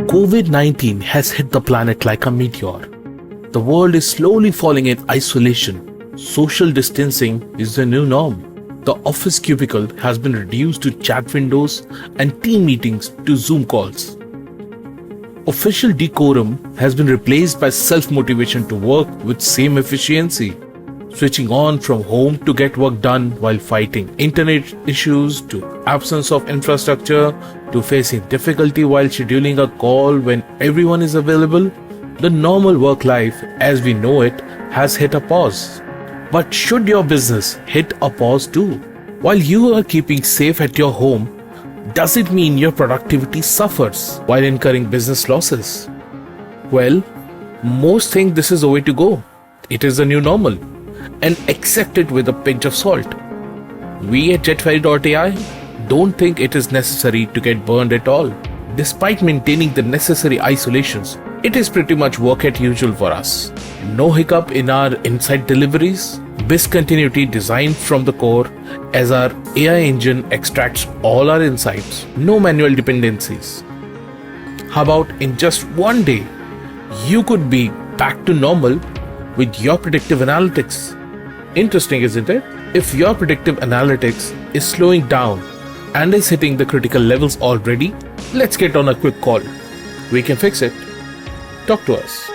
COVID-19 has hit the planet like a meteor. The world is slowly falling in isolation. Social distancing is the new norm. The office cubicle has been reduced to chat windows and team meetings to Zoom calls. Official decorum has been replaced by self-motivation to work with same efficiency. Switching on from home to get work done while fighting internet issues, to absence of infrastructure, to facing difficulty while scheduling a call when everyone is available. The normal work life as we know it has hit a pause. But should your business hit a pause too? While you are keeping safe at your home, does it mean your productivity suffers while incurring business losses? Well, most think this is the way to go. It is the new normal, and accept it with a pinch of salt. We at JetFerry.ai don't think it is necessary to get burned at all. Despite maintaining the necessary isolations, it is pretty much work as usual for us. No hiccup in our insight deliveries, BIS continuity designed from the core as our AI engine extracts all our insights, no manual dependencies. How about in just one day, you could be back to normal with your predictive analytics? Interesting, isn't it? If your predictive analytics is slowing down and is hitting the critical levels already, let's get on a quick call. We can fix it. Talk to us.